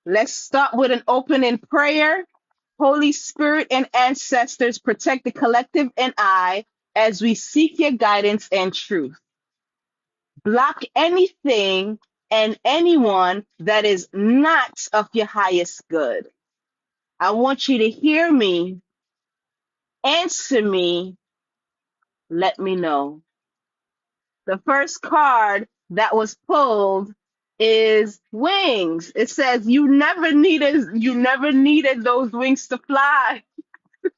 Let's start with an opening prayer. Holy Spirit and ancestors, protect the collective and I as we seek your guidance and truth. Block anything and anyone that is not of your highest good. I want you to hear me, answer me, let me know. The first card that was pulled is wings. It says you never needed those wings to fly.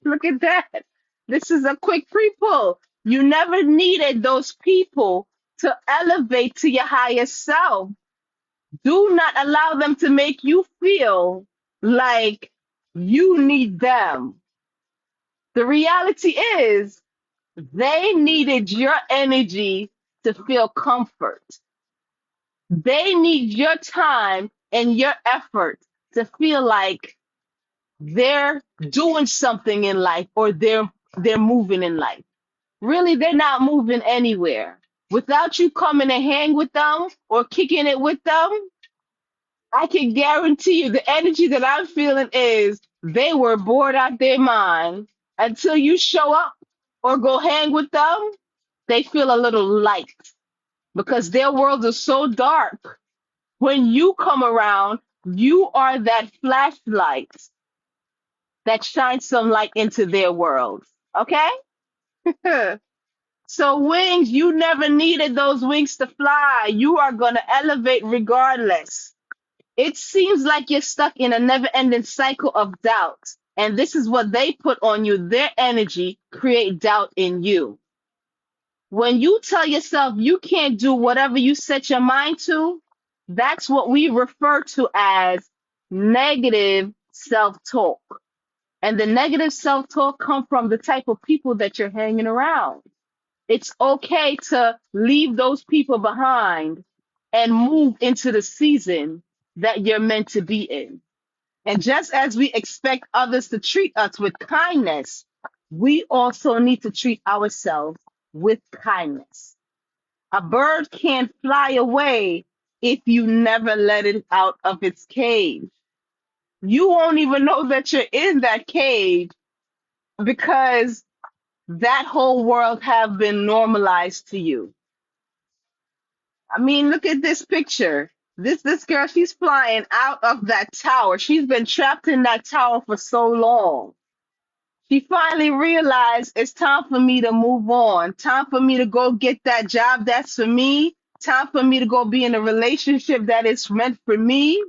Look at that. This is a quick pre-pull. You never needed those people to elevate to your highest self. Do not allow them to make you feel like you need them. The reality is they needed your energy to feel comfort. They need your time and your effort to feel like they're doing something in life or they're moving in life. Really, they're not moving anywhere. Without you coming and hang with them or kicking it with them, I can guarantee you the energy that I'm feeling is they were bored out their mind until you show up or go hang with them. They feel a little light because their world is so dark. When you come around, you are that flashlight that shines some light into their world. Okay? So, wings, you never needed those wings to fly. You are going to elevate regardless. It seems like you're stuck in a never ending cycle of doubt. And this is what they put on you. Their energy create doubt in you. When you tell yourself you can't do whatever you set your mind to, that's what we refer to as negative self-talk. And the negative self-talk come from the type of people that you're hanging around. It's okay to leave those people behind and move into the season that you're meant to be in. And just as we expect others to treat us with kindness, we also need to treat ourselves with kindness. A bird can't fly away if you never let it out of its cage. You won't even know that you're in that cage because that whole world have been normalized to you. I mean, look at this picture. This girl, she's flying out of that tower. She's been trapped in that tower for so long. She finally realized it's time for me to move on. Time for me to go get that job that's for me. Time for me to go be in a relationship that is meant for me.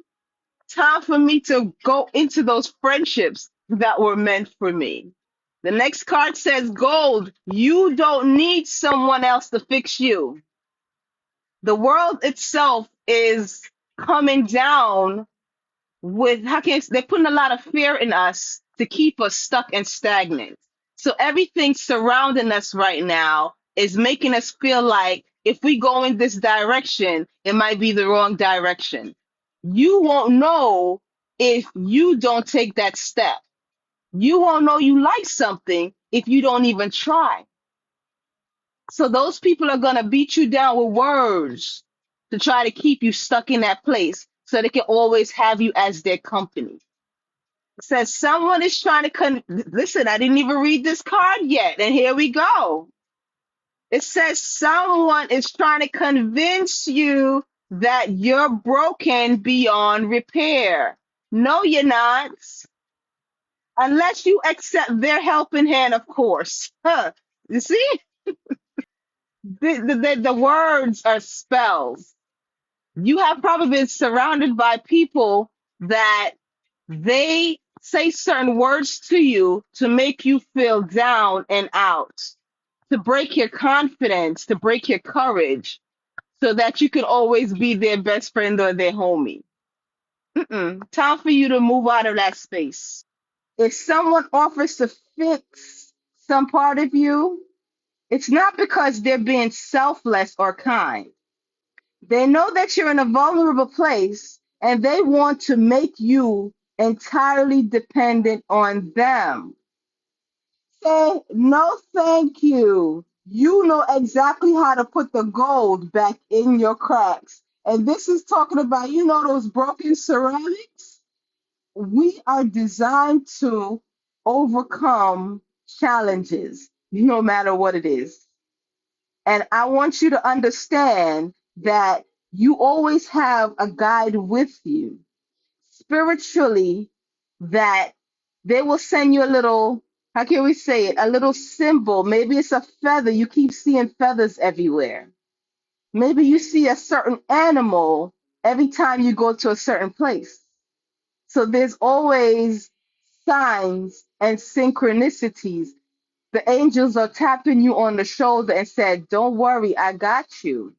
Time for me to go into those friendships that were meant for me. The next card says gold. You don't need someone else to fix you. The world itself is coming down with how can they're putting a lot of fear in us to keep us stuck and stagnant. So everything surrounding us right now is making us feel like if we go in this direction, it might be the wrong direction. You won't know if you don't take that step. You won't know you like something if you don't even try. So those people are going to beat you down with words to try to keep you stuck in that place so they can always have you as their company. It says someone is trying to listen, I didn't even read this card yet, and here we go. It says someone is trying to convince you that you're broken beyond repair. No, you're not. Unless you accept their helping hand, of course. Huh. You see? The words are spells. You have probably been surrounded by people that they say certain words to you to make you feel down and out, to break your confidence, to break your courage, so that you can always be their best friend or their homie. Time for you to move out of that space. If someone offers to fix some part of you, it's not because they're being selfless or kind. They know that you're in a vulnerable place and they want to make you entirely dependent on them. Say, no, thank you. You know exactly how to put the gold back in your cracks. And this is talking about, those broken ceramics? we are designed to overcome challenges, no matter what it is. And I want you to understand that you always have a guide with you spiritually, that they will send you a little, how can we say it, a little symbol. Maybe it's a feather. You keep seeing feathers everywhere. Maybe you see a certain animal every time you go to a certain place. So there's always signs and synchronicities. The angels are tapping you on the shoulder and said, "Don't worry, I got you.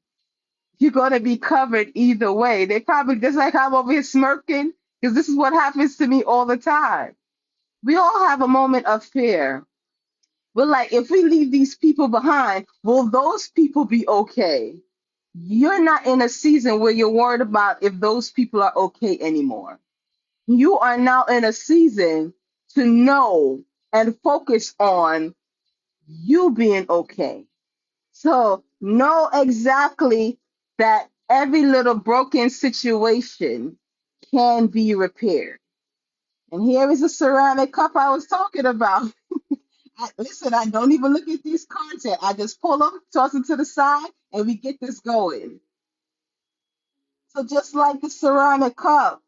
You're gonna be covered either way." They probably just like I'm over here smirking because this is what happens to me all the time. We all have a moment of fear. We're like, if we leave these people behind, will those people be okay? You're not in a season where you're worried about if those people are okay anymore. You are now in a season to know and focus on you being okay. So know exactly that every little broken situation can be repaired. And here is a ceramic cup I was talking about. Listen, I don't even look at these cards yet. I just pull them, toss them to the side, and we get this going. So just like the ceramic cup,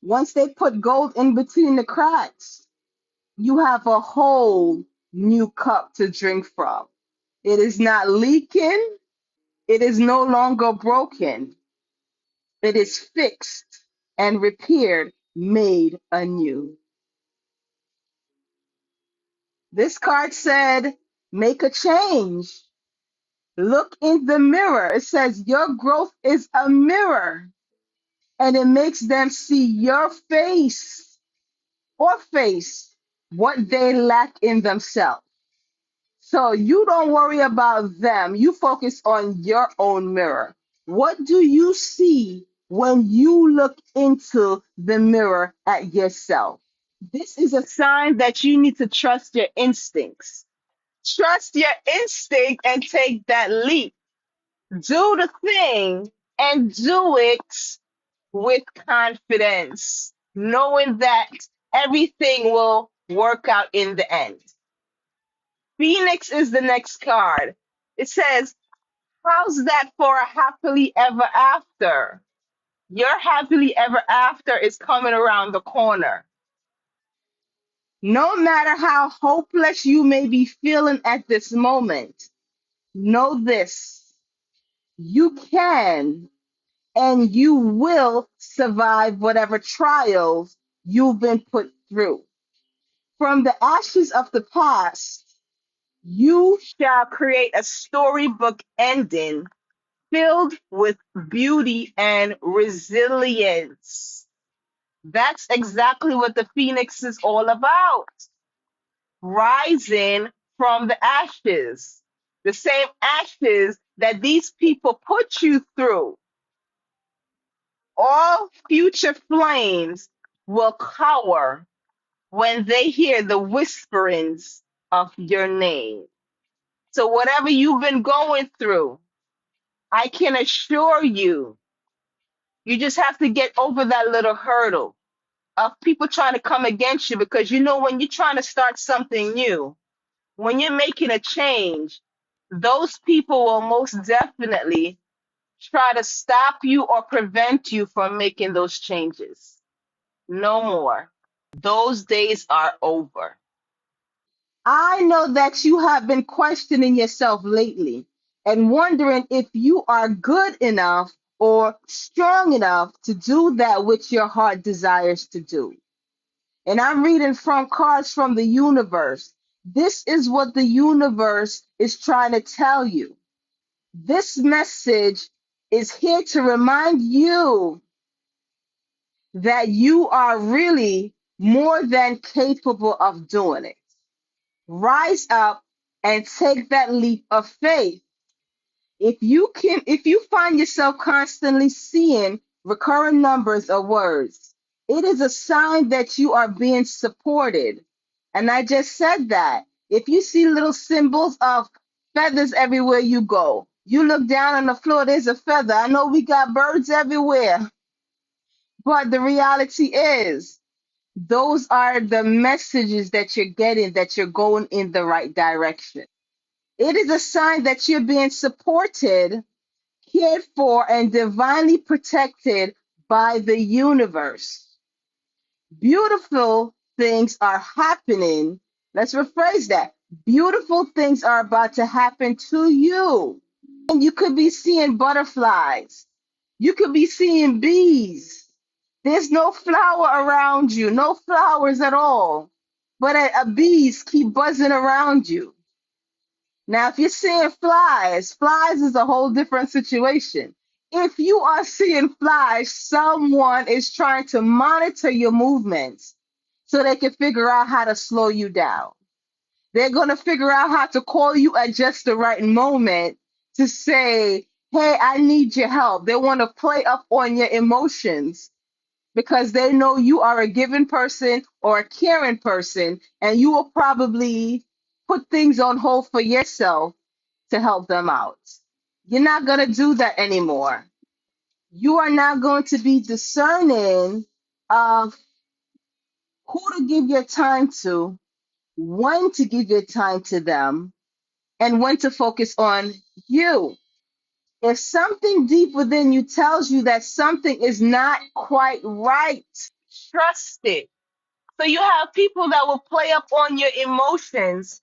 once they put gold in between the cracks, you have a whole new cup to drink from. It is not leaking. It is no longer broken. It is fixed and repaired, made anew. This card said, make a change. Look in the mirror. It says, your growth is a mirror, and it makes them see your face or face what they lack in themselves. So you don't worry about them. You focus on your own mirror. What do you see when you look into the mirror at yourself? This is a sign that you need to trust your instincts. Trust your instinct and take that leap. Do the thing and do it with confidence, knowing that everything will work out in the end. Phoenix is the next card. It says, how's that for a happily ever after? Your happily ever after is coming around the corner. No matter how hopeless you may be feeling at this moment, know this: you can and you will survive whatever trials you've been put through. From the ashes of the past, you shall create a storybook ending filled with beauty and resilience. That's exactly what the Phoenix is all about. Rising from the ashes, the same ashes that these people put you through. All future flames will cower when they hear the whisperings of your name. So, whatever you've been going through, I can assure you, you just have to get over that little hurdle of people trying to come against you, because you know, when you're trying to start something new, when you're making a change, those people will most definitely try to stop you or prevent you from making those changes. No more. Those days are over. I know that you have been questioning yourself lately and wondering if you are good enough or strong enough to do that which your heart desires to do. And I'm reading from cards from the universe. This is what the universe is trying to tell you. This message is here to remind you that you are really more than capable of doing it. Rise up and take that leap of faith. If you find yourself constantly seeing recurring numbers or words, it is a sign that you are being supported. And I just said that. If you see little symbols of feathers everywhere you go, you look down on the floor, there's a feather. I know we got birds everywhere, but the reality is those are the messages that you're getting, that you're going in the right direction. It is a sign that you're being supported, cared for, and divinely protected by the universe. Beautiful things are happening. Let's rephrase that. Beautiful things are about to happen to you. And you could be seeing butterflies. You could be seeing bees. There's no flower around you, no flowers at all. But bees keep buzzing around you. Now, if you're seeing flies, flies is a whole different situation. If you are seeing flies, someone is trying to monitor your movements so they can figure out how to slow you down. They're going to figure out how to call you at just the right moment to say, hey, I need your help. They want to play up on your emotions because they know you are a giving person or a caring person, and you will probably put things on hold for yourself to help them out. You're not going to do that anymore. You are now going to be discerning of who to give your time to, when to give your time to them, and when to focus on you. If something deep within you tells you that something is not quite right, trust it. So you have people that will play up on your emotions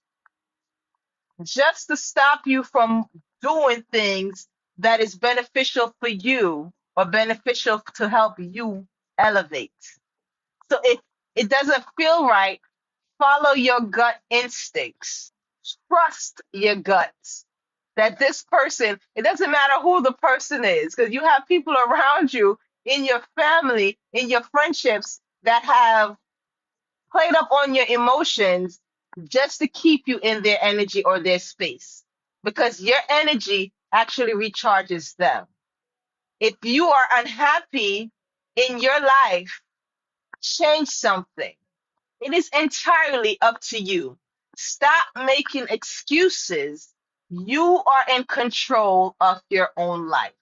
just to stop you from doing things that is beneficial for you or beneficial to help you elevate. So if it doesn't feel right, follow your gut instincts. Trust your guts. That this person, it doesn't matter who the person is, because you have people around you in your family, in your friendships that have played up on your emotions just to keep you in their energy or their space, because your energy actually recharges them. If you are unhappy in your life, change something. It is entirely up to you. Stop making excuses. You are in control of your own life.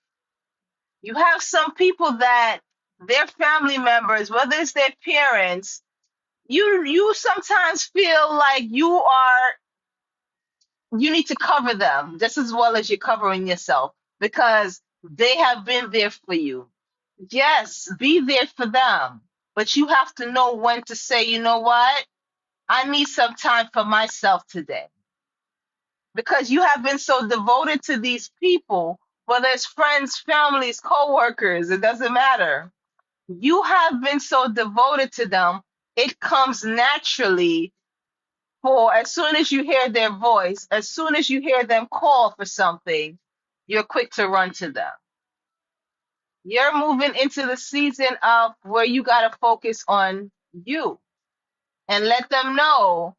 You have some people that their family members, whether it's their parents, you sometimes feel like you need to cover them just as well as you're covering yourself because they have been there for you. Yes, be there for them, but you have to know when to say, you know what? I need some time for myself today, because you have been so devoted to these people, whether it's friends, families, co-workers, it doesn't matter. You have been so devoted to them, it comes naturally for as soon as you hear their voice, as soon as you hear them call for something, you're quick to run to them. You're moving into the season of where you got to focus on you and let them know,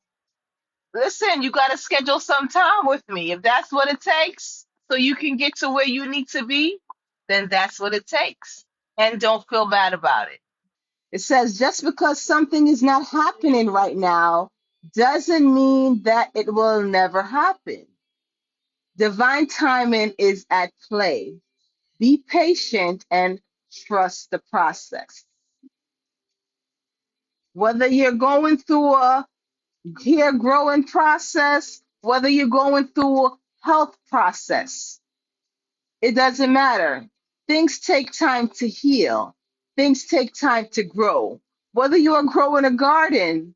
listen, you got to schedule some time with me. If that's what it takes so you can get to where you need to be, then that's what it takes. And don't feel bad about it. It says just because something is not happening right now doesn't mean that it will never happen. Divine timing is at play. Be patient and trust the process. Whether you're going through a hair growing process, whether you're going through a health process, it doesn't matter. Things take time to heal. Things take time to grow. Whether you are growing a garden,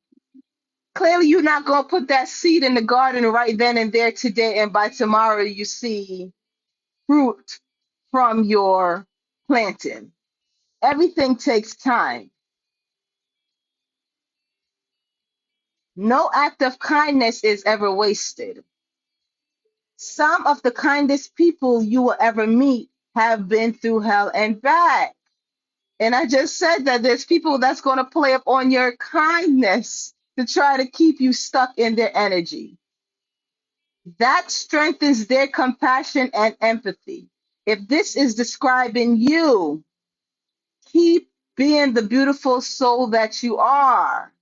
clearly you're not going to put that seed in the garden right then and there today, and by tomorrow you see fruit from your planting. Everything takes time. No act of kindness is ever wasted. Some of the kindest people you will ever meet have been through hell and back. And I just said that there's people that's going to play up on your kindness to try to keep you stuck in their energy. That strengthens their compassion and empathy. If this is describing you, keep being the beautiful soul that you are.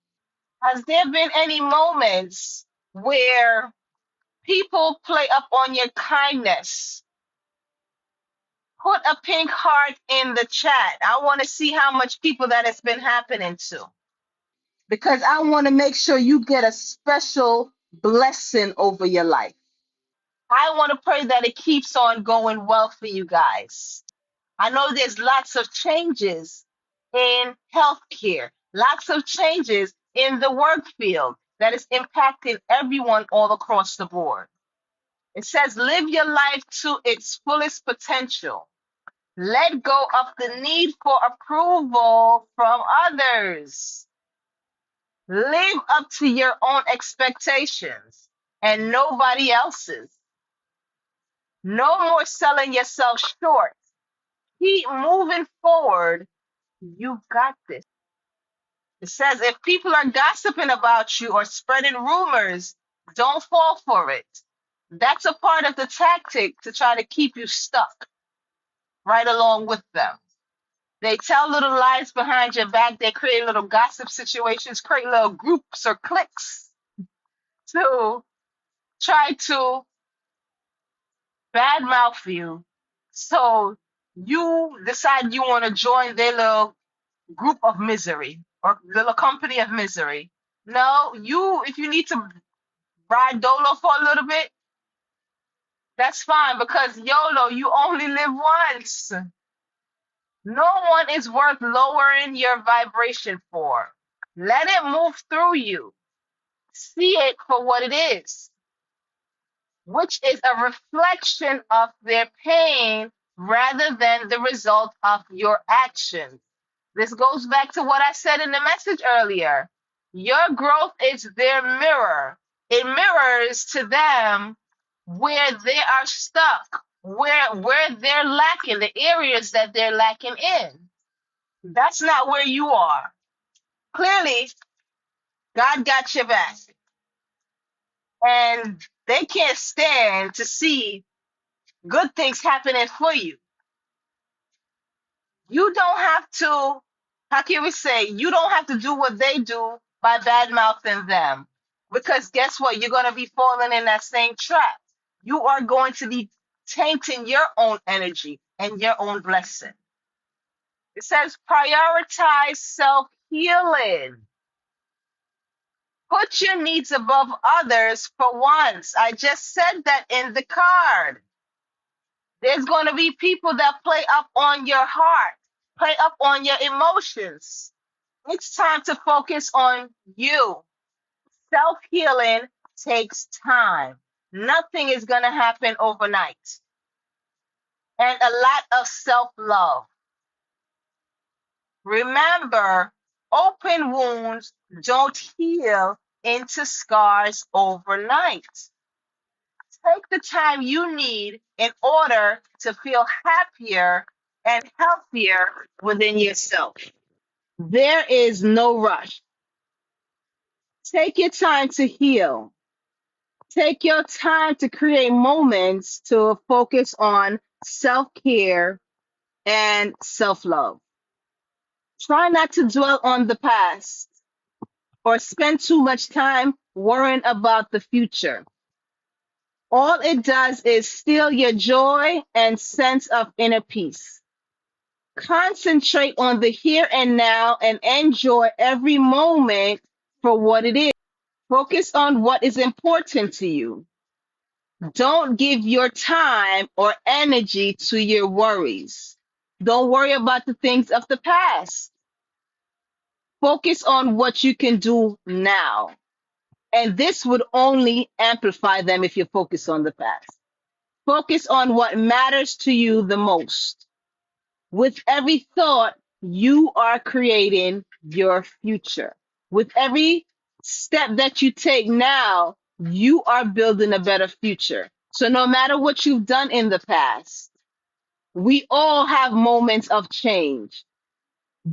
Has there been any moments where people play up on your kindness? Put a pink heart in the chat. I want to see how much people that has been happening to. because I want to make sure you get a special blessing over your life. I want to pray that it keeps on going well for you guys. I know there's lots of changes in healthcare, lots of changes in the work field that is impacting everyone all across the board. It says, live your life to its fullest potential. Let go of the need for approval from others. Live up to your own expectations and nobody else's. No more selling yourself short. Keep moving forward. You got this. It says if people are gossiping about you or spreading rumors, don't fall for it. That's a part of the tactic to try to keep you stuck right along with them. They tell little lies behind your back. They create little gossip situations, create little groups or cliques to try to badmouth you. So you decide you want to join their little group of misery or little company of misery. No, if you need to ride Dolo for a little bit, that's fine because YOLO, you only live once. No one is worth lowering your vibration for. Let it move through you. See it for what it is, which is a reflection of their pain rather than the result of your actions. This goes back to what I said in the message earlier. Your growth is their mirror. It mirrors to them where they are stuck, where they're lacking, the areas that they're lacking in. That's not where you are. Clearly, God got your back. And they can't stand to see good things happening for you. You don't have to, how can we say, you don't have to do what they do by bad mouthing them. Because guess what? You're going to be falling in that same trap. You are going to be tainting your own energy and your own blessing. It says prioritize self healing. Put your needs above others for once. I just said that in the card. There's going to be people that play up on your heart, play up on your emotions. It's time to focus on you. Self healing takes time. Nothing is going to happen overnight. And a lot of self love. Remember, open wounds don't heal into scars overnight. Take the time you need in order to feel happier and healthier within yourself. There is no rush. Take your time to heal. Take your time to create moments to focus on self care and self love. Try not to dwell on the past or spend too much time worrying about the future. All it does is steal your joy and sense of inner peace. Concentrate on the here and now and enjoy every moment for what it is. Focus on what is important to you. Don't give your time or energy to your worries. Don't worry about the things of the past. Focus on what you can do now. And this would only amplify them if you focus on the past. Focus on what matters to you the most. With every thought, you are creating your future. With every step that you take now, you are building a better future. So no matter what you've done in the past, we all have moments of change.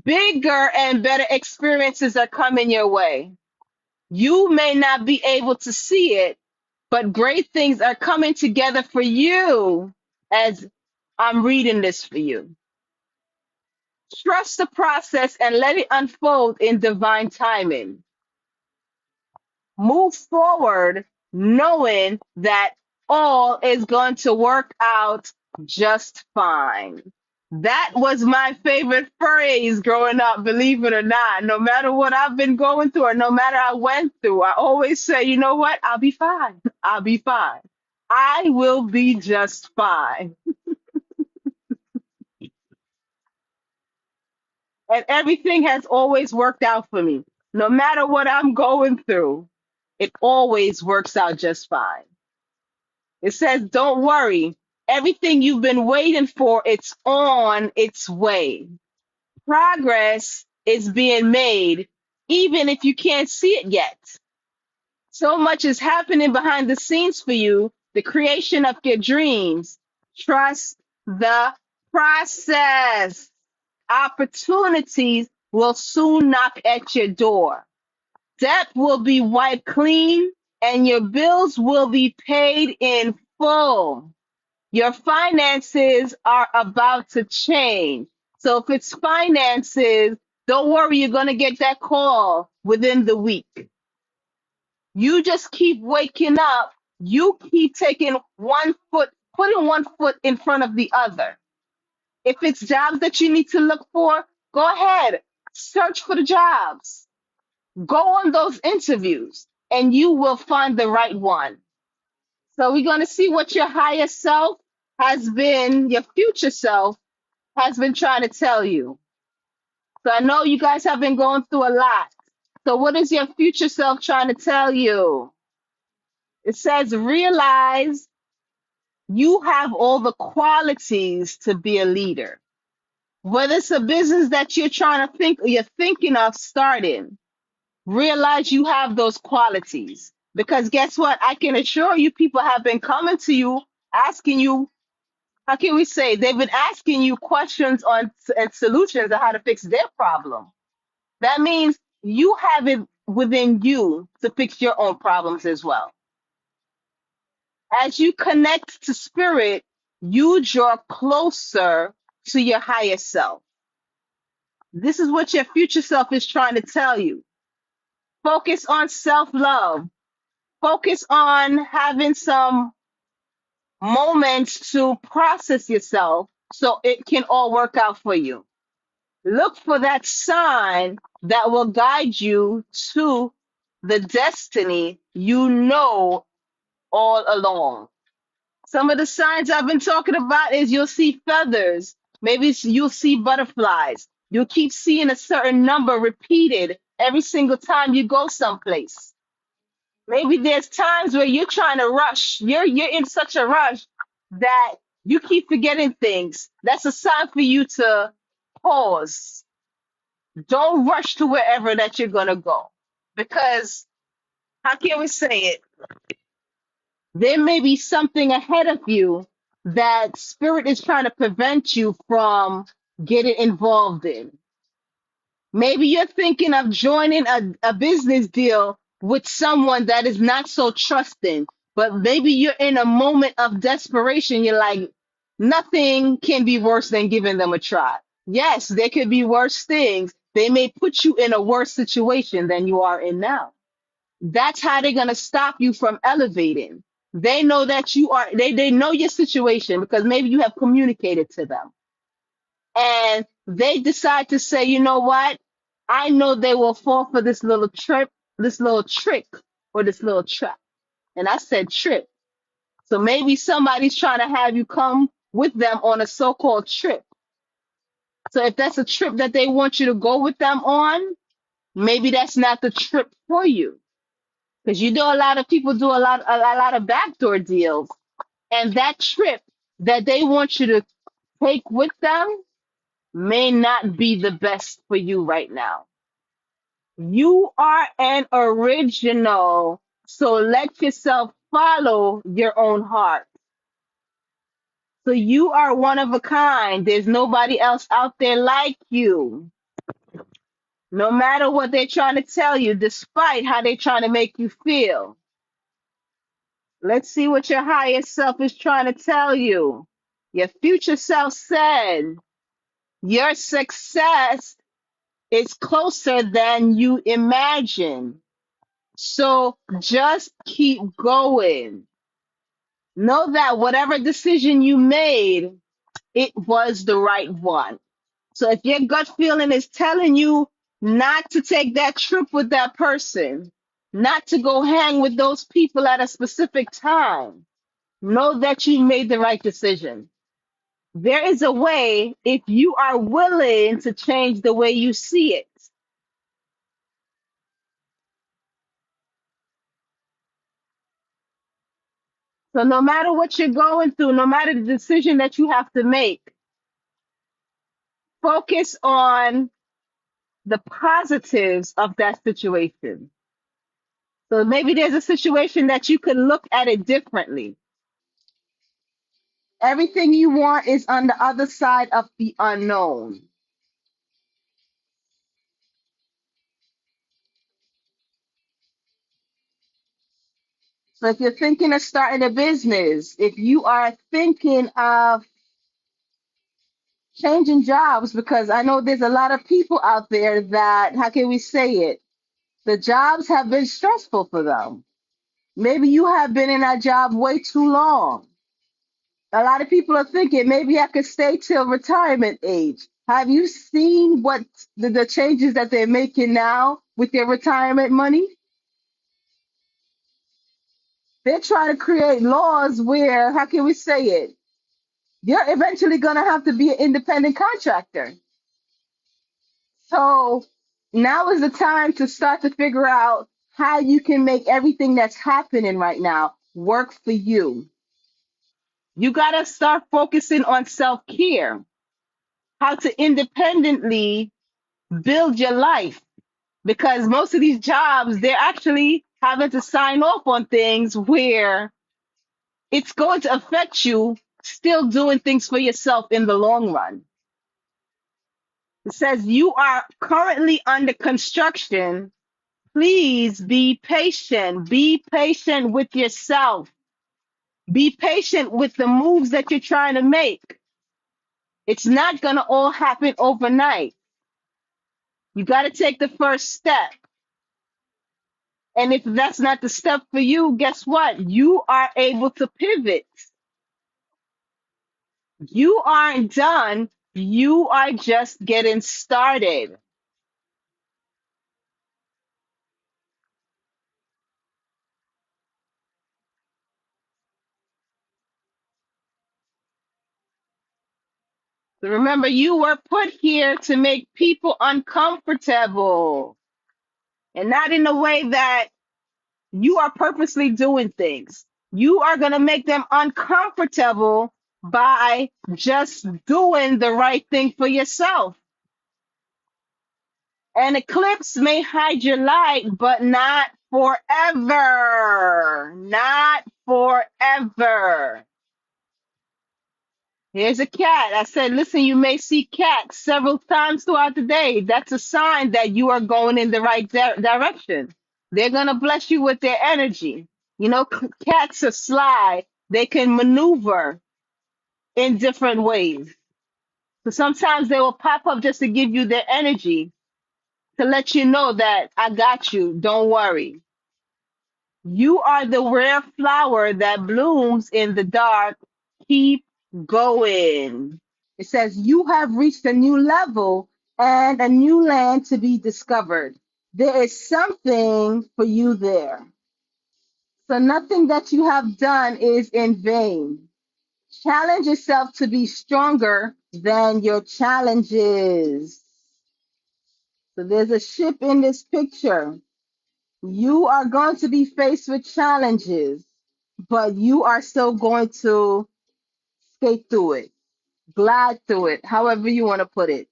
Bigger and better experiences are coming your way. You may not be able to see it, but great things are coming together for you as I'm reading this for you. Trust the process and let it unfold in divine timing. Move forward knowing that all is going to work out just fine. That was my favorite phrase growing up, believe it or not. No matter what I've been going through or no matter I went through, I always say, you know what? I'll be fine. I'll be fine. I will be just fine. And everything has always worked out for me. No matter what I'm going through, it always works out just fine. It says, don't worry. Everything you've been waiting for, it's on its way. Progress is being made, even if you can't see it yet. So much is happening behind the scenes for you, the creation of your dreams. Trust the process. Opportunities will soon knock at your door. Debt will be wiped clean and your bills will be paid in full. Your finances are about to change. So if it's finances, don't worry, you're going to get that call within the week. You just keep waking up. You keep taking one foot, putting one foot in front of the other. If it's jobs that you need to look for, go ahead, search for the jobs. Go on those interviews and you will find the right one. So we're going to see what your higher self has been, your future self has been trying to tell you. So I know you guys have been going through a lot. So what is your future self trying to tell you? It says, realize you have all the qualities to be a leader. Whether it's a business that you're trying to think or you're thinking of starting, realize you have those qualities. Because guess what? I can assure you, people have been coming to you, asking you, how can we say, they've been asking you questions on and solutions on how to fix their problem. That means you have it within you to fix your own problems as well. As you connect to spirit, you draw closer to your higher self. This is what your future self is trying to tell you. Focus on self-love. Focus on having some moments to process yourself so it can all work out for you. Look for that sign that will guide you to the destiny you know all along. Some of the signs I've been talking about is you'll see feathers. Maybe you'll see butterflies. You'll keep seeing a certain number repeated every single time you go someplace. Maybe there's times where you're trying to rush. You're in such a rush that you keep forgetting things. That's a sign for you to pause. Don't rush to wherever that you're gonna go. Because how can we say it? There may be something ahead of you that spirit is trying to prevent you from getting involved in. Maybe you're thinking of joining a business deal with someone that is not so trusting, but maybe you're in a moment of desperation. You're like, nothing can be worse than giving them a try. Yes, there could be worse things. They may put you in a worse situation than you are in now. That's how they're going to stop you from elevating. They know that they know your situation because maybe you have communicated to them. And they decide to say, you know what? I know they will fall for this little trip, this little trick, or this little trap. And I said trip. So maybe somebody's trying to have you come with them on a so-called trip. So if that's a trip that they want you to go with them on, maybe that's not the trip for you. Because you know a lot of people do a lot of backdoor deals. And that trip that they want you to take with them may not be the best for you right now. You are an original, so let yourself follow your own heart. So you are one of a kind. There's nobody else out there like you. No matter what they're trying to tell you, despite how they're trying to make you feel. Let's see what your higher self is trying to tell you. Your future self said, your success is closer than you imagine. So just keep going. Know that whatever decision you made it was the right one. So if your gut feeling is telling you not to take that trip with that person, not to go hang with those people at a specific time, know that you made the right decision. There is a way if you are willing to change the way you see it. So no matter what you're going through, no matter the decision that you have to make, focus on the positives of that situation. So maybe there's a situation that you could look at it differently. Everything you want is on the other side of the unknown. So if you're thinking of starting a business, if you are thinking of changing jobs, because I know there's a lot of people out there that, how can we say it? The jobs have been stressful for them. Maybe you have been in that job way too long. A lot of people are thinking maybe I could stay till retirement age. Have you seen what the changes that they're making now with their retirement money? They're trying to create laws where, how can we say it? You're eventually going to have to be an independent contractor. So now is the time to start to figure out how you can make everything that's happening right now work for you. You got to start focusing on self care, how to independently build your life. Because most of these jobs, they're actually having to sign off on things where it's going to affect you still doing things for yourself in the long run. It says you are currently under construction. Please be patient. Be patient with yourself. Be patient with the moves that you're trying to make. It's not going to all happen overnight. You got to take the first step. And if that's not the step for you, guess what? You are able to pivot. You aren't done. You are just getting started. So remember, you were put here to make people uncomfortable and not in a way that you are purposely doing things. You are going to make them uncomfortable by just doing the right thing for yourself. An eclipse may hide your light, but not forever. Not forever. Here's a cat. I said, listen, you may see cats several times throughout the day. That's a sign that you are going in the right direction. They're going to bless you with their energy. You know, cats are sly. They can maneuver in different ways. So sometimes they will pop up just to give you their energy to let you know that I got you. Don't worry. You are the rare flower that blooms in the dark. Keep going. It says, you have reached a new level and a new land to be discovered. There is something for you there. So nothing that you have done is in vain. Challenge yourself to be stronger than your challenges. So there's a ship in this picture. You are going to be faced with challenges, but you are still going to skate through it, glide through it, however you want to put it.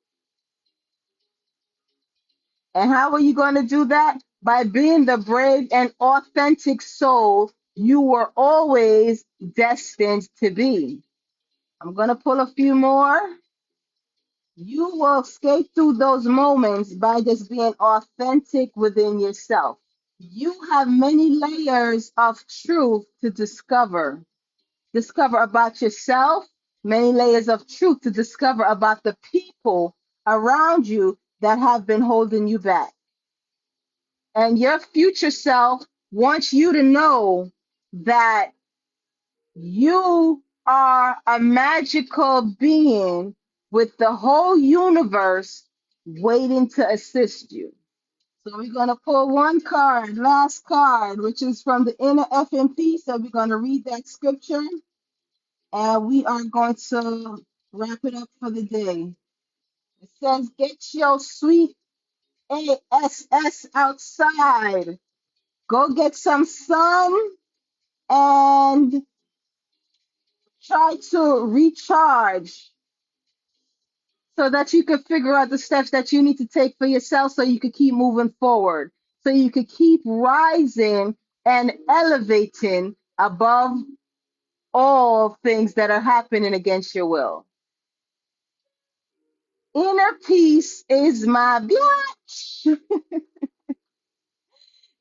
And how are you going to do that? By being the brave and authentic soul you were always destined to be. I'm going to pull a few more. You will skate through those moments by just being authentic within yourself. You have many layers of truth to discover. Discover about yourself, many layers of truth to discover about the people around you that have been holding you back. And your future self wants you to know that you are a magical being with the whole universe waiting to assist you. So we're going to pull one card, last card, which is from the inner FMP. So we're going to read that scripture and we are going to wrap it up for the day. It says, get your sweet ASS outside. Go get some sun and try to recharge so that you can figure out the steps that you need to take for yourself so you can keep moving forward, so you can keep rising and elevating above all things that are happening against your will. Inner peace is my biatch.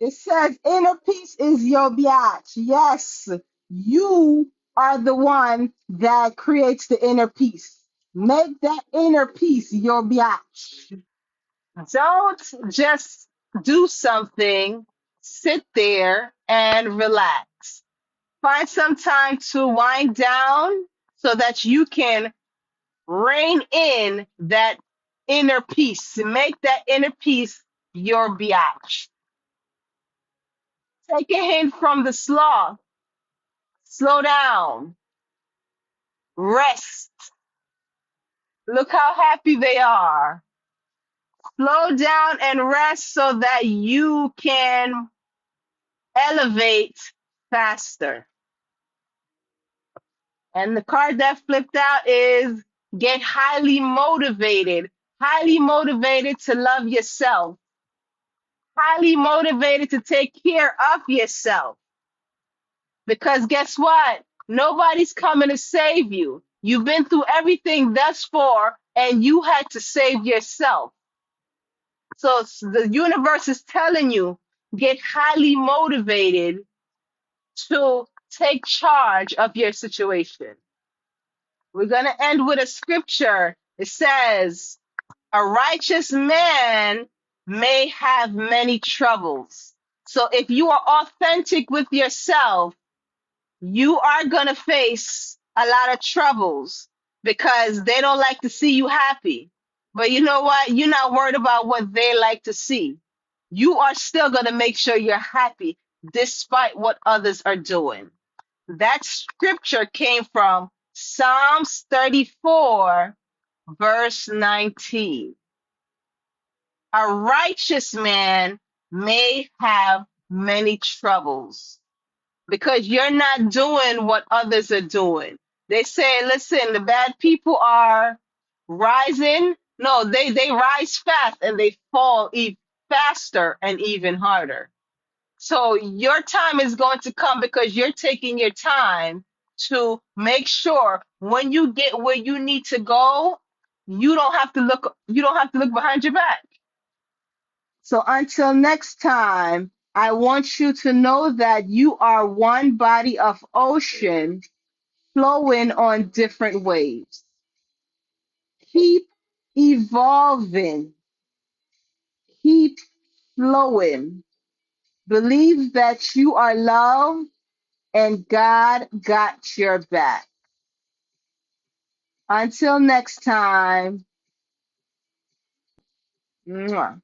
It says inner peace is your biatch. Yes, you are the one that creates the inner peace. Make that inner peace your biatch. Don't just do something, sit there and relax. Find some time to wind down so that you can rein in that inner peace. Make that inner peace your biatch. Take a hint from the sloth. Slow down. Rest. Look how happy they are. Slow down and rest so that you can elevate faster. And the card that flipped out is get highly motivated to love yourself, highly motivated to take care of yourself. Because guess what? Nobody's coming to save you. You've been through everything thus far, and you had to save yourself. So the universe is telling you, get highly motivated to take charge of your situation. We're going to end with a scripture. It says, a righteous man may have many troubles. So if you are authentic with yourself, you are going to face a lot of troubles because they don't like to see you happy. But you know what? You're not worried about what they like to see. You are still going to make sure you're happy despite what others are doing. That scripture came from Psalms 34, verse 19. A righteous man may have many troubles because you're not doing what others are doing. They say, listen, the bad people are rising. No, they rise fast and they fall faster and even harder. So your time is going to come because you're taking your time to make sure when you get where you need to go, you don't have to look behind your back. So until next time, I want you to know that you are one body of ocean flowing on different waves. Keep evolving, keep flowing. Believe that you are loved and God got your back. Until next time. Mwah.